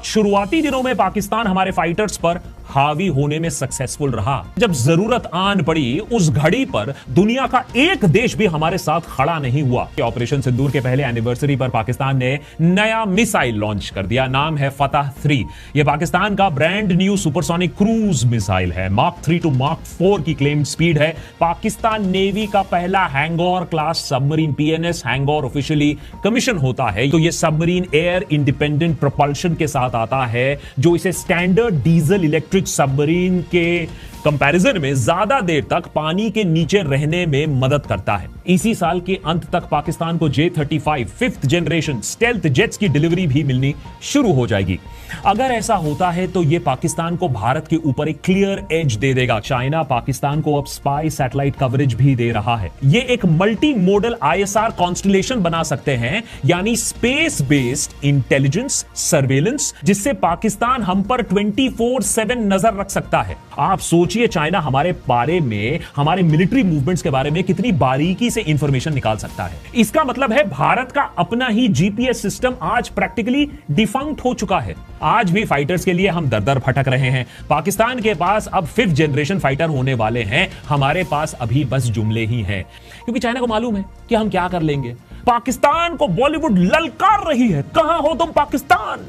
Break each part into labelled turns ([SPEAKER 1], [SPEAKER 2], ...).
[SPEAKER 1] शुरुआती दिनों में पाकिस्तान हमारे फाइटर्स पर हावी होने में सक्सेसफुल रहा। जब जरूरत आन पड़ी उस घड़ी पर दुनिया का एक देश भी हमारे साथ खड़ा नहीं हुआ। ऑपरेशन सिंदूर के पहले एनिवर्सरी पर पाकिस्तान ने नया मिसाइल लॉन्च कर दिया। नाम है फतह 3। यह पाकिस्तान का brand new supersonic cruise missile है। मार्क 3 टू मार्क 4 की क्लेम्ड स्पीड है। पाकिस्तान नेवी का पहला Hangor class submarine PNS Hangor officially commission होता है। तो यह सबमरीन एयर इंडिपेंडेंट प्रोपल्शन के साथ आता है, जो इसे स्टैंडर्ड डीजल इलेक्ट्रिक सबमरीन के कंपैरिजन में ज्यादा देर तक पानी के नीचे रहने में मदद करता है। इसी साल के अंत तक पाकिस्तान को J-35 5th generation stealth jets की डिलीवरी भी मिलनी शुरू हो जाएगी। अगर ऐसा होता है तो यह पाकिस्तान को भारत के ऊपर एक क्लियर एज दे देगा। चाइना पाकिस्तान को अब स्पाई सैटेलाइट कवरेज भी दे रहा है। यह एक मल्टी मोडल ISR कॉन्स्टलेशन बना सकते हैं, यानी स्पेस बेस्ड इंटेलिजेंस सर्वेलेंस, जिससे पाकिस्तान हम पर 24/7 नजर रख सकता है। आप सोचिए चाइना हमारे बारे में, हमारे मिलिट्री मूवमेंट्स के बारे में कितनी बारीकी से इंफॉर्मेशन निकाल सकता है। इसका मतलब है भारत का अपना ही GPS सिस्टम आज प्रैक्टिकली डिफंक्ट हो चुका है। आज भी फाइटर्स के लिए हम दर-दर भटक रहे हैं। पाकिस्तान के पास अब 5th जनरेशन फाइटर होने वाले हैं, हमारे पास अभी बस जुमले ही हैं, क्योंकि चाइना को मालूम है कि हम क्या कर लेंगे। पाकिस्तान को बॉलीवुड ललकार रही है, कहां हो तुम पाकिस्तान।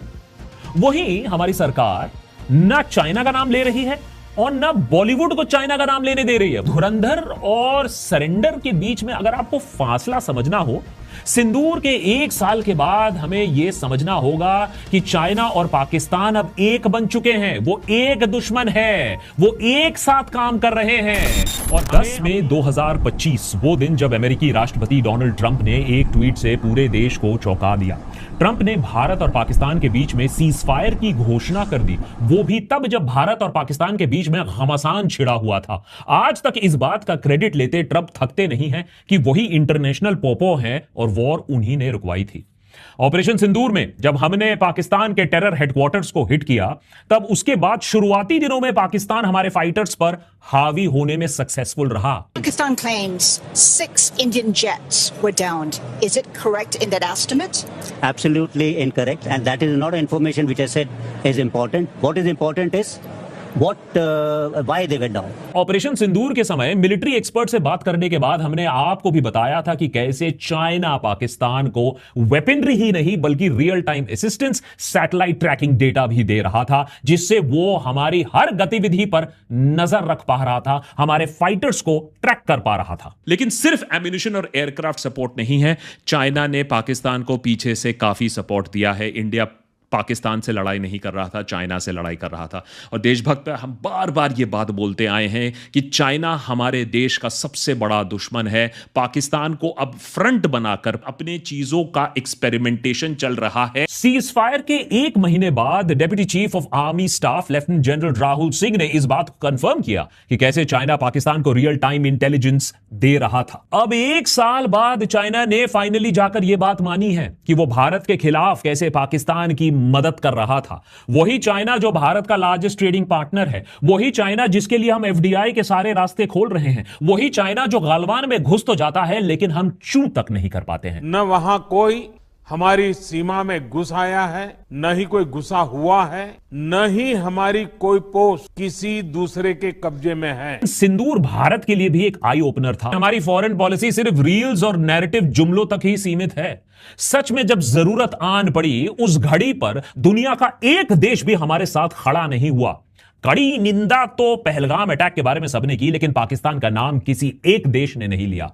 [SPEAKER 1] वहीं हमारी सरकार ना चाइना का नाम ले रही है और ना बॉलीवुड को चाइना का नाम लेने दे रही है। धुरंधर और सरेंडर के बीच में अगर आपको फासला समझना हो, सिंदूर के 1 साल के बाद हमें यह समझना होगा कि चाइना और पाकिस्तान अब एक बन चुके हैं। वो एक दुश्मन है, वो एक साथ काम कर रहे हैं। और 10 मई 2025 वो दिन जब अमेरिकी राष्ट्रपति डोनाल्ड ट्रंप ने एक ट्वीट से पूरे देश को चौंका दिया। ट्रंप ने भारत और पाकिस्तान के बीच में सीज फायर की घोषणा कर दी, वो भी तब जब भारत और पाकिस्तान के बीच में घमासान छिड़ा हुआ था। आज तक इस बात का क्रेडिट लेते ट्रंप थकते नहीं हैं कि वही इंटरनेशनल पोपो हैं और वॉर उन्हीं ने रुकवाई थी। ऑपरेशन सिंदूर में जब हमने पाकिस्तान के टेरर हेडक्वार्टर्स को हिट किया, तब उसके बाद शुरुआती दिनों में पाकिस्तान हमारे फाइटर्स पर हावी होने में सक्सेसफुल रहा।
[SPEAKER 2] Pakistan claims 6 Indian jets were downed. Is it correct in that estimate?
[SPEAKER 3] Absolutely incorrect, and that is not information which I said is important. What is important is why they went down.
[SPEAKER 1] Operation Sindoor के समय military expert से बात करने के बाद हमने आपको भी बताया था कि कैसे चाइना पाकिस्तान को वेपनरी ही नहीं बल्कि real time assistance, satellite tracking data भी दे रहा था, जिससे वो हमारी हर गतिविधि पर नजर रख पा रहा था, हमारे फाइटर्स को ट्रैक कर पा रहा था। लेकिन सिर्फ एम्यूनिशन और एयरक्राफ्ट सपोर्ट नहीं है, चाइना ने पाकिस्तान को पीछे से काफी सपोर्ट दिया है। इंडिया पाकिस्तान से लड़ाई नहीं कर रहा था, चाइना से लड़ाई कर रहा था। और देशभक्त पे हम बार बार ये बात बोलते आए हैं कि चाइना हमारे देश का सबसे बड़ा दुश्मन है। पाकिस्तान को अब फ्रंट बनाकर अपने चीजों का एक्सपेरिमेंटेशन चल रहा है। सीज फायर के 1 महीने बाद deputy chief of army staff lieutenant general Rahul Singh ने इस बात को कंफर्म किया कि कैसे चाइना पाकिस्तान को रियल टाइम इंटेलिजेंस दे रहा था। अब 1 साल बाद चाइना ने फाइनली जाकर यह बात मानी है कि वो भारत के खिलाफ कैसे पाकिस्तान की मदद कर रहा था। वही चाइना जो भारत का लार्जेस्ट ट्रेडिंग पार्टनर है, वही चाइना जिसके लिए हम FDI के सारे रास्ते खोल रहे हैं, वही चाइना जो गालवान में घुस तो जाता है लेकिन हम चू तक नहीं कर पाते हैं।
[SPEAKER 4] न वहां कोई हमारी सीमा में घुस आया है, न ही कोई घुसा हुआ है, न ही हमारी कोई पोस्ट किसी दूसरे के कब्जे में है।
[SPEAKER 1] सिंदूर भारत के लिए भी एक आई ओपनर था। हमारी फॉरेन पॉलिसी सिर्फ रील्स और नैरेटिव जुमलों तक ही सीमित है। सच में जब जरूरत आन पड़ी उस घड़ी पर दुनिया का एक देश भी हमारे साथ खड़ा नहीं हुआ। कड़ी निंदा तो पहलगाम अटैक के बारे में सबने की, लेकिन पाकिस्तान का नाम किसी एक देश ने नहीं लिया।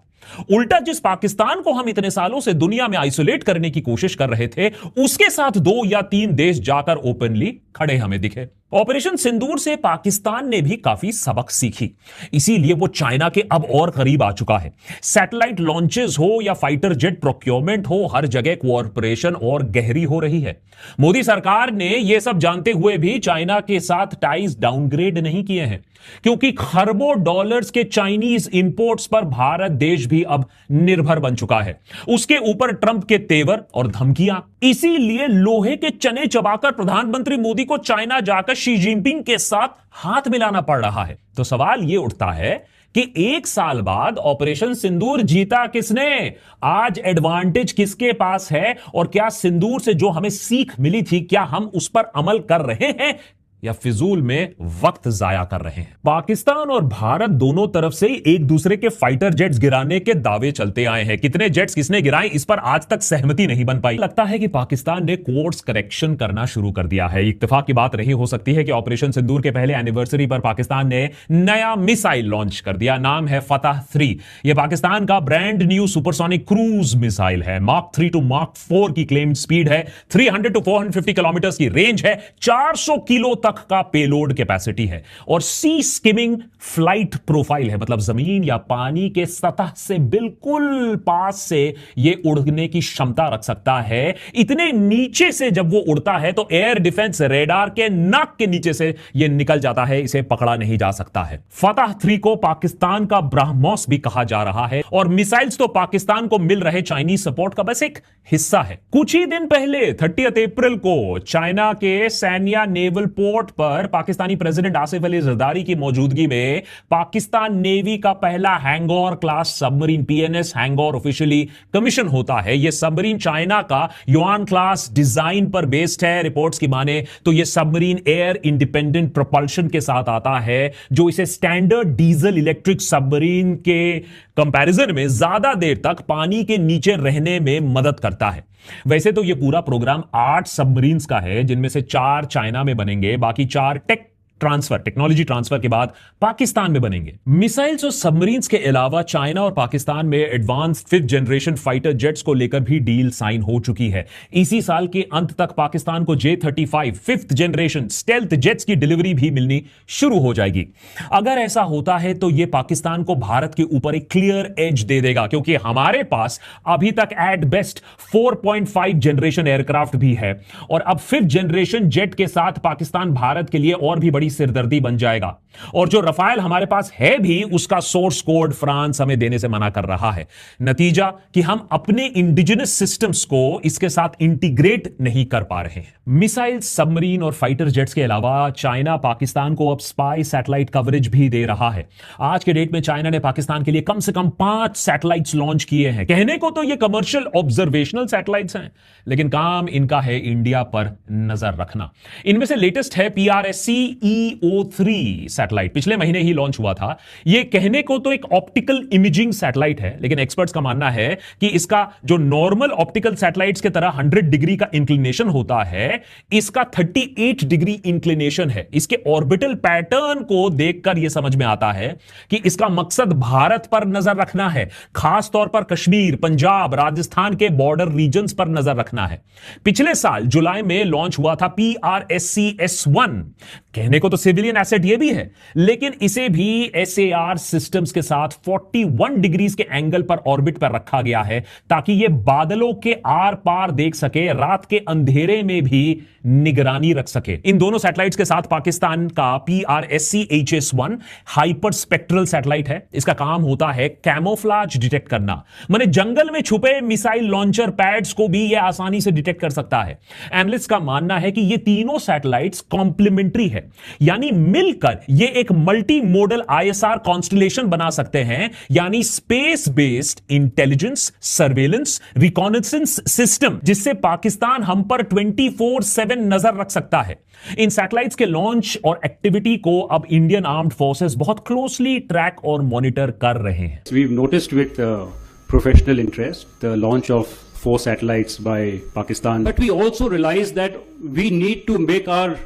[SPEAKER 1] उल्टा जिस पाकिस्तान को हम इतने सालों से दुनिया में आइसोलेट करने की कोशिश कर रहे थे, उसके साथ 2 या 3 देश जाकर ओपनली खड़े हमें दिखे। ऑपरेशन सिंदूर से पाकिस्तान ने भी काफी सबक सीखी, इसीलिए वो चाइना के अब और करीब आ चुका है। सैटेलाइट लॉन्चेस हो या फाइटर जेट प्रोक्योरमेंट हो, हर जगह कोऑपरेशन और गहरी हो रही है। मोदी सरकार ने यह सब जानते हुए भी चाइना के साथ टाइज डाउनग्रेड नहीं किए हैं, क्योंकि खरबों डॉलर्स के चाइनीज इंपोर्ट्स पर भारत देश भी अब निर्भर बन चुका है। उसके ऊपर ट्रंप के तेवर और धमकियां, इसीलिए लोहे के चने चबाकर प्रधानमंत्री मोदी को चाइना जाकर शी जिनपिंग के साथ हाथ मिलाना पड़ रहा है। तो सवाल यह उठता है कि एक साल बाद ऑपरेशन सिंदूर जीता किसने, आज एडवांटेज किसके पास है, और क्या सिंदूर से जो हमें सीख मिली थी क्या हम उस पर अमल कर रहे हैं या फिजूल में वक्त जाया कर रहे हैं। पाकिस्तान और भारत दोनों तरफ से एक दूसरे के फाइटर जेट्स गिराने के दावे चलते आए हैं। कितने जेट्स किसने गिराए इस पर आज तक सहमति नहीं बन पाई। लगता है कि पाकिस्तान ने कोर्स करेक्शन करना शुरू कर दिया है। इत्तेफाक की बात रही हो सकती है कि ऑपरेशन सिंदूर के पहले एनिवर्सरी पर पाकिस्तान ने नया मिसाइल लॉन्च कर दिया। नाम है फतह 3। यह पाकिस्तान का brand new supersonic cruise missile है। मार्क 3 टू मार्क 4 की क्लेम्ड स्पीड है, 300 टू 450 किलोमीटर की रेंज है, 400 किलो तक का पेलोड कैपेसिटी है और सी स्किमिंग फ्लाइट प्रोफाइल है, मतलब जमीन या पानी के सतह से बिल्कुल पास से यह उड़ने की क्षमता रख सकता है। इतने नीचे से जब वो उड़ता है तो एयर डिफेंस रेडार के नाक के नीचे से यह निकल जाता है, इसे पकड़ा नहीं जा सकता है। फतह 3 को पाकिस्तान का ब्रह्मोस भी कहा जा रहा है और मिसाइल्स तो पाकिस्तान को मिल रहे चाइनीज सपोर्ट का बस एक हिस्सा है। कुछ ही दिन पहले 30 अप्रैल को चाइना के सैन्या नेवल पोर्ट पर पाकिस्तानी प्रेसिडेंट आसिफ अली जरदारी की मौजूदगी में पाकिस्तान नेवी का पहला Hangor class submarine PNS Hangor officially commission होता है। यह सबमरीन चाइना का युआन क्लास डिजाइन पर बेस्ड है। रिपोर्ट्स की माने तो यह सबमरीन एयर इंडिपेंडेंट प्रोपल्शन के साथ आता है, जो इसे स्टैंडर्ड डीजल इलेक्ट्रिक सबमरीन के कंपैरिजन में ज्यादा देर तक पानी के नीचे रहने में मदद करता है। वैसे तो यह पूरा प्रोग्राम 8 सबमरीन्स का है, जिनमें से 4 चाइना में बनेंगे, बाकी 4 टेक्नोलॉजी ट्रांसफर के बाद पाकिस्तान में बनेंगे। मिसाइल्स और सबमरीन्स के अलावा चाइना और पाकिस्तान में advanced 5th generation fighter jets को लेकर भी डील साइन हो चुकी है। इसी साल के अंत तक पाकिस्तान को J-35 5th generation stealth jets की डिलीवरी भी मिलनी शुरू हो जाएगी। अगर ऐसा होता है तो यह पाकिस्तान को भारत के ऊपर एक क्लियर एज दे देगा, क्योंकि हमारे पास अभी तक एट बेस्ट 4.5 जनरेशन एयरक्राफ्ट भी है और अब 5th जनरेशन जेट के साथ पाकिस्तान भारत के लिए और भी बड़ी सिरदर्दी बन जाएगा। और जो रफाल हमारे पास है भी, उसका सोर्स कोड फ्रांस हमें देने से मना कर रहा है। नतीजा कि हम अपने इंडिजिनस सिस्टम्स को इसके साथ इंटीग्रेट नहीं कर पा रहे हैं। मिसाइल, सबमरीन और फाइटर जेट्स के अलावा चाइना पाकिस्तान को अब स्पाई सैटेलाइट कवरेज भी दे रहा है। आज के डेट में चाइना ने पाकिस्तान के लिए कम से कम 5 सैटेलाइट्स लॉन्च किए हैं। कहने को तो ये कमर्शियल ऑब्जर्वेशनल सैटेलाइट्स हैं, लेकिन काम इनका है इंडिया पर नजर रखना। इनमें से लेटेस्ट है PRSC EO3 सैटेलाइट, पिछले महीने ही लॉन्च हुआ था। यह कहने को तो एक ऑप्टिकल इमेजिंग सैटेलाइट है, लेकिन एक्सपर्ट्स का मानना है कि इसका जो नॉर्मल ऑप्टिकल सैटेलाइट्स की तरह 100 डिग्री का इंक्लिनेशन होता है, इसका 38 डिग्री इंक्लिनेशन है। इसके ऑर्बिटल पैटर्न को देखकर यह समझ में आता है कि इसका मकसद भारत पर नजर रखना है, खासतौर पर कश्मीर, पंजाब, राजस्थान के बॉर्डर रीजन्स पर नजर रखना है। पिछले साल जुलाई में लॉन्च हुआ था PRSC S1। कहने को तो सिविलियन एसेट यह भी है, लेकिन इसे भी SAR सिस्टम्स के साथ 41 डिग्रीज के एंगल पर ऑर्बिट पर रखा गया है, ताकि यह बादलों के आर पार देख सके, रात के अंधेरे में भी निगरानी रख सके। इन दोनों सैटेलाइट्स के साथ पाकिस्तान का PRSC HS1 hyper spectral satellite है। इसका काम होता है कैमोफ्लाज डिटेक्ट करना, माने जंगल में छुपे मिसाइल लॉन्चर पैड्स को भी यह आसानी से डिटेक्ट कर सकता है। एनालिस्ट का मानना है कि ये तीनों सैटेलाइट्स कॉम्प्लीमेंट्री है, यानी मिलकर ये एक मल्टी मोडल ISR कॉन्स्टलेशन बना सकते हैं, यानी space based intelligence, surveillance, reconnaissance system, जिससे पाकिस्तान हम पर 24/7 नजर रख सकता है। इन सैटेलाइट्स के लॉन्च और एक्टिविटी को अब इंडियन आर्म्ड फोर्सेस बहुत क्लोजली ट्रैक और मॉनिटर कर रहे हैं।
[SPEAKER 5] We've noticed with professional interest the launch of 4 satellites by Pakistan, but we also realize that we need to make our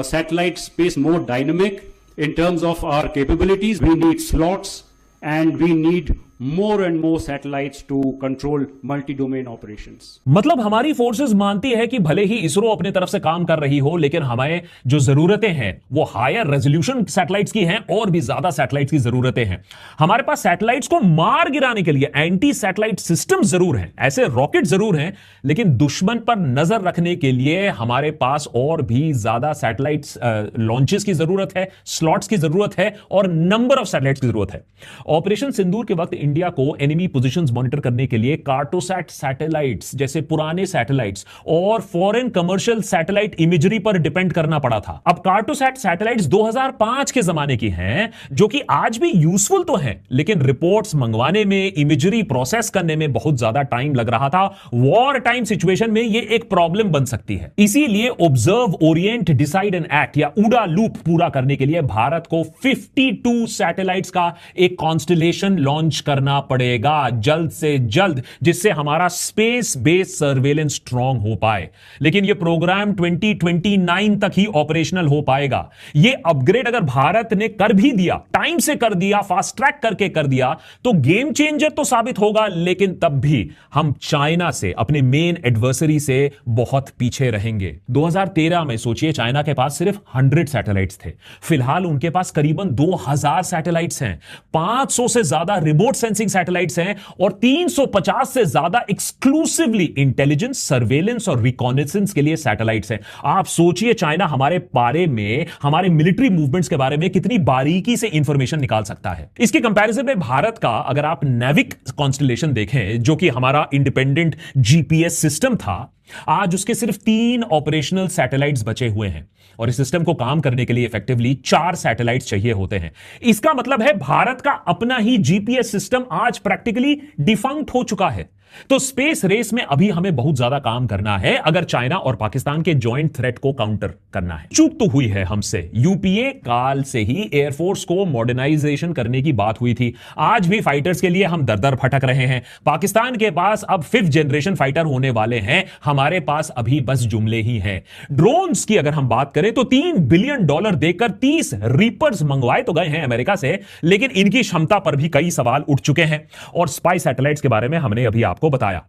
[SPEAKER 5] satellite space more dynamic in terms of our capabilities. We need slots and we need more and more satellites to control multi-domain operations.
[SPEAKER 1] मतलब हमारी forces मानती है कि भले ही इसरो अपने तरफ से काम कर रही हो, लेकिन हमें जो जरूरतें हैं वो हायर रेजोल्यूशन सैटेलाइट्स की हैं और भी ज्यादा सैटेलाइट्स की जरूरतें हैं। हमारे पास सैटेलाइट्स को मार गिराने के लिए एंटी सैटेलाइट सिस्टम जरूर हैं, ऐसे रॉकेट जरूर हैं, लेकिन दुश्मन पर नजर रखने के लिए हमारे पास और भी ज्यादा सैटेलाइट्स लॉन्चेस की जरूरत है, स्लॉट्स की जरूरत है और नंबर ऑफ सैटेलाइट्स की जरूरत है। ऑपरेशन सिंदूर के वक्त इंडिया को एनिमी पोजीशंस मॉनिटर करने के लिए कार्टोसैट सैटेलाइट्स जैसे पुराने सैटेलाइट्स और फॉरेन कमर्शियल सैटेलाइट इमेजरी पर डिपेंड करना पड़ा था। अब कार्टोसैट सैटेलाइट्स 2005 के जमाने की हैं, जो कि आज भी यूजफुल तो हैं, लेकिन रिपोर्ट्स मंगवाने में, इमेजरी प्रोसेस करने में बहुत ज्यादा टाइम लग रहा था। वॉर टाइम सिचुएशन में यह एक प्रॉब्लम बन सकती है। इसीलिए observe, Orient, decide and act या उड़ा लूप पूरा करने के लिए भारत को 52 सैटेलाइट्स का एक कॉन्स्टलेशन लॉन्च करना पड़ेगा जल्द से जल्द, जिससे हमारा स्पेस बेस्ड सर्वेलेंस स्ट्रांग हो पाए। लेकिन यह प्रोग्राम 2029 तक ही ऑपरेशनल हो पाएगा। यह अपग्रेड अगर भारत ने कर भी दिया, टाइम से कर दिया, फास्ट ट्रैक करके कर दिया, तो गेम चेंजर तो साबित होगा, लेकिन तब भी हम चाइना से, अपने मेन एडवर्सरी से बहुत पीछे रहेंगे। 2013 में सोचिए, चाइना के पास सिर्फ 100 सैटेलाइट्स थे। फिलहाल उनके पास करीबन 2000 सैटेलाइट्स हैं, 500 से ज्यादा रिमोट सेंसिंग सैटेलाइट्स हैं और 350 से ज्यादा एक्सक्लूसिवली इंटेलिजेंस, सर्वेलेंस और रिकॉनेसेंस के लिए सैटेलाइट्स हैं। आप सोचिए चाइना हमारे बारे में, हमारे मिलिट्री मूवमेंट्स के बारे में कितनी बारीकी से इंफॉर्मेशन निकाल सकता है। इसके कंपैरिजन में भारत का अगर आप नेविक कॉन्स्टलेशन देखें, जो कि हमारा इंडिपेंडेंट जीपीएस सिस्टम था, आज उसके सिर्फ 3 ऑपरेशनल सैटेलाइट्स बचे हुए हैं और इस सिस्टम को काम करने के लिए इफेक्टिवली 4 सैटेलाइट्स चाहिए होते हैं। इसका मतलब है भारत का अपना ही जीपीएस सिस्टम आज प्रैक्टिकली डिफंक्ट हो चुका है। तो स्पेस रेस में अभी हमें बहुत ज्यादा काम करना है अगर चाइना और पाकिस्तान के जॉइंट थ्रेट को काउंटर करना है। चूक तो हुई है हमसे। यूपीए काल से ही एयरफोर्स को मॉडर्नाइजेशन करने की बात हुई थी। आज भी फाइटर्स के लिए हम दर-दर भटक रहे हैं। पाकिस्तान के पास अब 5th जनरेशन फाइटर होने वाले हैं, हमारे पास अभी बस जुमले ही हैं। ड्रोन्स की अगर हम बात करें तो $3 बिलियन देकर 30 रीपर्स मंगवाए तो गए हैं अमेरिका से, लेकिन इनकी क्षमता पर भी कई सवाल उठ चुके हैं और स्पाई सैटेलाइट्स के बारे में हमने अभी आपको बताया।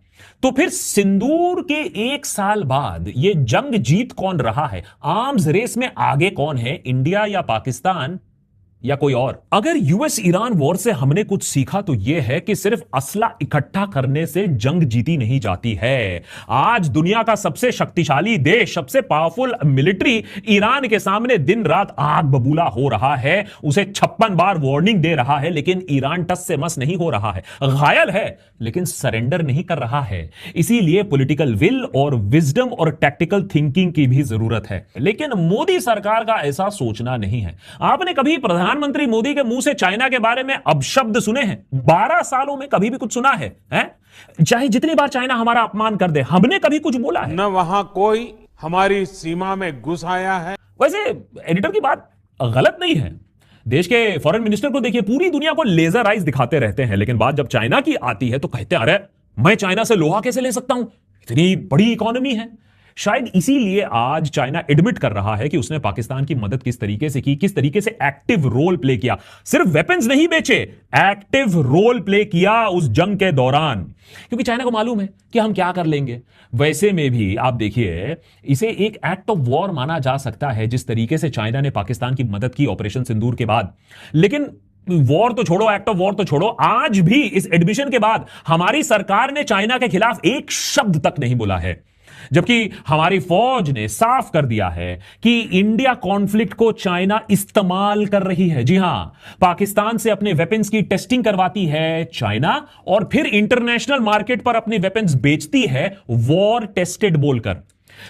[SPEAKER 1] तो फिर सिंदूर के 1 साल बाद यह जंग जीत कौन रहा है? आर्म्स रेस में आगे कौन है, इंडिया या पाकिस्तान या कोई और? अगर यूएस ईरान वॉर से हमने कुछ सीखा तो यह है कि सिर्फ असला इकट्ठा करने से जंग जीती नहीं जाती है। आज दुनिया का सबसे शक्तिशाली देश, सबसे पावरफुल मिलिट्री ईरान के सामने दिन रात आग बबूला हो रहा है, उसे 56 बार वार्निंग दे रहा है, लेकिन ईरान टस से मस नहीं हो रहा है। घायल है लेकिन सरेंडर नहीं कर रहा है। इसीलिए पॉलिटिकल विल और विजडम और टैक्टिकल थिंकिंग की भी जरूरत है। लेकिन मोदी सरकार का ऐसा सोचना नहीं है। आपने कभी प्रधानमंत्री मोदी के मुंह से चाइना के बारे में अपशब्द सुने हैं? 12 सालों में कभी भी कुछ सुना है? चाहे जितनी बार चाइना हमारा अपमान कर दे, हमने कभी कुछ बोला है?
[SPEAKER 4] न वहां कोई हमारी सीमा में घुस आया है।
[SPEAKER 1] वैसे एडिटर की बात गलत नहीं है। देश के फॉरेन मिनिस्टर को देखिए, पूरी दुनिया को लेजर आइज दिखाते रहते हैं, लेकिन बात जब चाइना की आती है तो कहते हैं, अरे मैं चाइना से लोहा कैसे ले सकता हूं, इतनी बड़ी इकोनॉमी है। शायद इसीलिए आज चाइना एडमिट कर रहा है कि उसने पाकिस्तान की मदद किस तरीके से की, किस तरीके से एक्टिव रोल प्ले किया। सिर्फ वेपन्स नहीं बेचे, एक्टिव रोल प्ले किया उस जंग के दौरान, क्योंकि चाइना को मालूम है कि हम क्या कर लेंगे। वैसे में भी आप देखिए, इसे एक एक्ट ऑफ वॉर माना जा सकता है जिस तरीके से चाइना ने पाकिस्तान की मदद की ऑपरेशन सिंदूर के बाद। लेकिन वॉर तो छोड़ो, एक्ट ऑफ वॉर तो छोड़ो, आज भी इस एडमिशन के बाद हमारी सरकार ने चाइना के खिलाफ एक शब्द तक नहीं बोला है, जबकि हमारी फौज ने साफ कर दिया है कि इंडिया कॉन्फ्लिक्ट को चाइना इस्तेमाल कर रही है। जी हां, पाकिस्तान से अपने वेपन्स की टेस्टिंग करवाती है चाइना और फिर इंटरनेशनल मार्केट पर अपने वेपन्स बेचती है वॉर टेस्टेड बोलकर।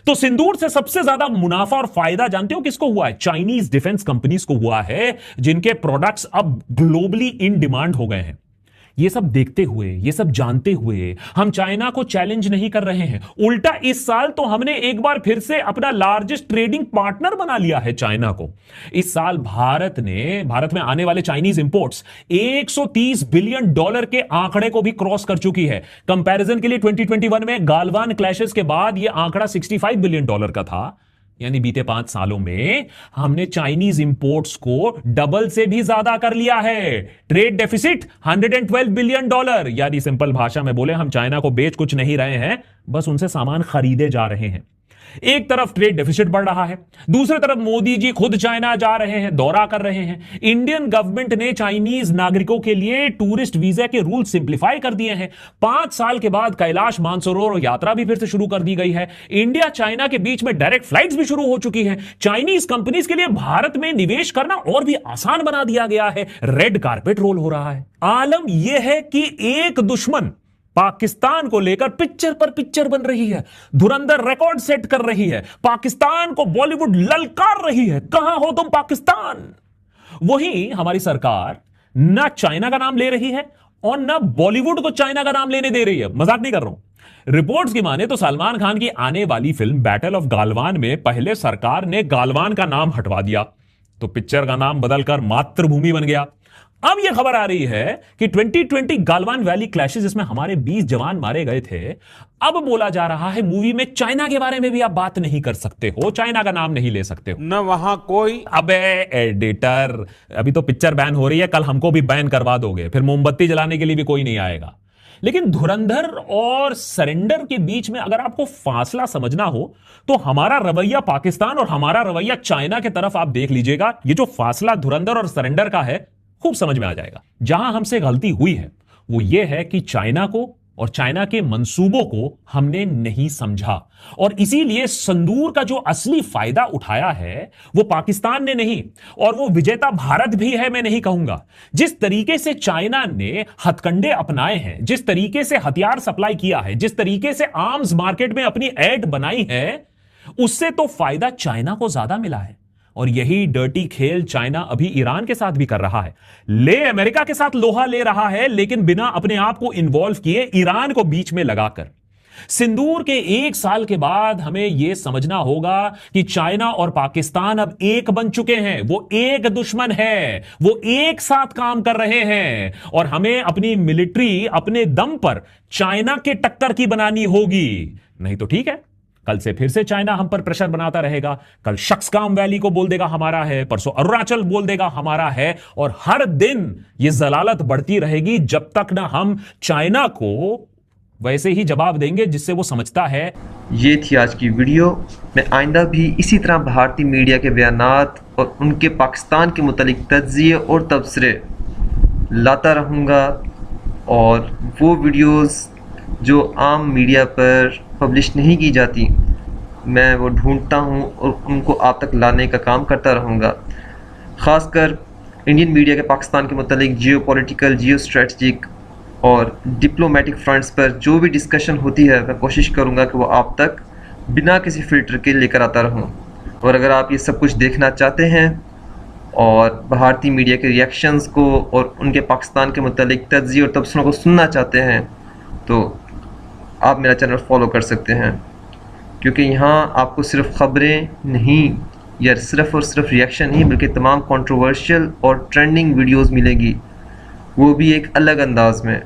[SPEAKER 1] तो सिंदूर से सबसे ज्यादा मुनाफा और फायदा जानते हो किसको हुआ है? चाइनीज डिफेंस कंपनीज को हुआ है, जिनके प्रोडक्ट्स अब ग्लोबली इन डिमांड हो गए हैं। ये सब देखते हुए, ये सब जानते हुए हम चाइना को चैलेंज नहीं कर रहे हैं। उल्टा इस साल तो हमने एक बार फिर से अपना लार्जेस्ट ट्रेडिंग पार्टनर बना लिया है चाइना को। इस साल भारत में आने वाले चाइनीज इंपोर्ट्स $130 बिलियन के आंकड़े को भी क्रॉस कर चुकी है। कंपैरिजन के लिए 2021 में गालवान क्लैशेस के बाद यह आंकड़ा $65 बिलियन का था। यानी बीते 5 सालों में हमने चाइनीज इंपोर्ट्स को डबल से भी ज्यादा कर लिया है। ट्रेड डेफिसिट $112 बिलियन, यानी सिंपल भाषा में बोले, हम चाइना को बेच कुछ नहीं रहे हैं, बस उनसे सामान खरीदे जा रहे हैं। एक तरफ ट्रेड डेफिसिट बढ़ रहा है, दूसरी तरफ मोदी जी खुद चाइना जा रहे हैं, दौरा कर रहे हैं। इंडियन गवर्नमेंट ने चाइनीज नागरिकों के लिए टूरिस्ट वीजा के रूल सिंप्लीफाई कर दिए हैं। 5 साल के बाद कैलाश मानसरोवर यात्रा भी फिर से शुरू कर दी गई है। इंडिया चाइना के बीच में डायरेक्ट फ्लाइट्स भी शुरू हो चुकी हैं। चाइनीज कंपनीज के लिए भारत में निवेश करना और भी आसान बना दिया गया है। रेड कारपेट रोल हो रहा है। आलम यह है कि एक दुश्मन पाकिस्तान को लेकर पिक्चर पर पिक्चर बन रही है, धुरंधर रिकॉर्ड सेट कर रही है, पाकिस्तान को बॉलीवुड ललकार रही है। कहां हो तुम पाकिस्तान? वहीं हमारी सरकार ना चाइना का नाम ले रही है और ना बॉलीवुड को चाइना का नाम लेने दे रही है। मजाक नहीं कर रहा हूं। रिपोर्ट्स की माने तो सलमान खान की आने वाली फिल्म बैटल ऑफ गालवान में पहले सरकार ने गालवान का नाम हटवा दिया, तो पिक्चर का नाम बदलकर मातृभूमि बन गया। अब यह खबर आ रही है कि 2020 गालवान वैली क्लैशेस जिसमें हमारे 20 जवान मारे गए थे, अब बोला जा रहा है मूवी में चाइना के बारे में भी आप बात नहीं कर सकते हो, चाइना का नाम नहीं ले सकते हो।
[SPEAKER 4] न वहां कोई।
[SPEAKER 1] अबे एडिटर, अभी तो पिक्चर बैन हो रही है, कल हमको भी बैन करवा दोगे, फिर मोमबत्ती जलाने के लिए भी कोई नहीं आएगा। लेकिन धुरंधर और सरेंडर के बीच में अगर आपको फासला समझना हो तो हमारा रवैया पाकिस्तान और हमारा रवैया चाइना की तरफ आप देख लीजिएगा। ये जो फासला धुरंधर और सरेंडर का है खूब समझ में आ जाएगा। जहां हमसे गलती हुई है वो ये है कि चाइना को और चाइना के मंसूबों को हमने नहीं समझा, और इसीलिए संदूर का जो असली फायदा उठाया है वो पाकिस्तान ने नहीं, और वो विजेता भारत भी है मैं नहीं कहूंगा। जिस तरीके से चाइना ने हथकंडे अपनाए हैं, जिस तरीके से हथियार सप्लाई किया है, जिस तरीके से आर्म्स मार्केट में अपनी एड बनाई है, उससे तो फायदा चाइना को ज्यादा मिला है। और यही डर्टी खेल चाइना अभी ईरान के साथ भी कर रहा है। ले अमेरिका के साथ लोहा ले रहा है, लेकिन बिना अपने आप को इन्वॉल्व किए, ईरान को बीच में लगाकर। सिंदूर के 1 साल के बाद हमें यह समझना होगा कि चाइना और पाकिस्तान अब एक बन चुके हैं। वो एक दुश्मन है, वो एक साथ काम कर रहे हैं, और हमें अपनी मिलिट्री अपने दम पर चाइना के टक्कर की बनानी होगी। नहीं तो ठीक है, कल से फिर से चाइना हम पर प्रेशर बनाता रहेगा। कल शक्सकाम वैली को बोल देगा हमारा है, परसों अरुणाचल बोल देगा हमारा है, और हर दिन यह जलालत बढ़ती रहेगी जब तक ना हम चाइना को वैसे ही जवाब देंगे जिससे वो समझता है।
[SPEAKER 6] ये थी आज की वीडियो। मैं आइंदा भी इसी तरह भारतीय मीडिया के बयानात और उनके पाकिस्तान के मुतालिक तज्ज़िये और तबसरे लाता रहूँगा, और वो वीडियोस जो आम मीडिया पर पब्लिश नहीं की जाती मैं वो ढूंढता हूँ और उनको आप तक लाने का काम करता रहूँगा। ख़ासकर इंडियन मीडिया के पाकिस्तान के मुतालिक जियो पॉलिटिकल, जियो स्ट्रेटजिक और डिप्लोमेटिक फ्रंट्स पर जो भी डिस्कशन होती है मैं कोशिश करूँगा कि वो आप तक बिना किसी फ़िल्टर के लेकर आता रहूँ। और अगर आप ये सब कुछ देखना चाहते हैं और भारतीय मीडिया के रिएक्शंस को और उनके पाकिस्तान के मुतालिक तज्ज़िये और तबसरों को सुनना चाहते हैं तो आप मेरा चैनल फॉलो कर सकते हैं, क्योंकि यहाँ आपको सिर्फ ख़बरें नहीं या सिर्फ और सिर्फ रिएक्शन नहीं बल्कि तमाम कंट्रोवर्शियल और ट्रेंडिंग वीडियोस मिलेगी, वो भी एक अलग अंदाज में।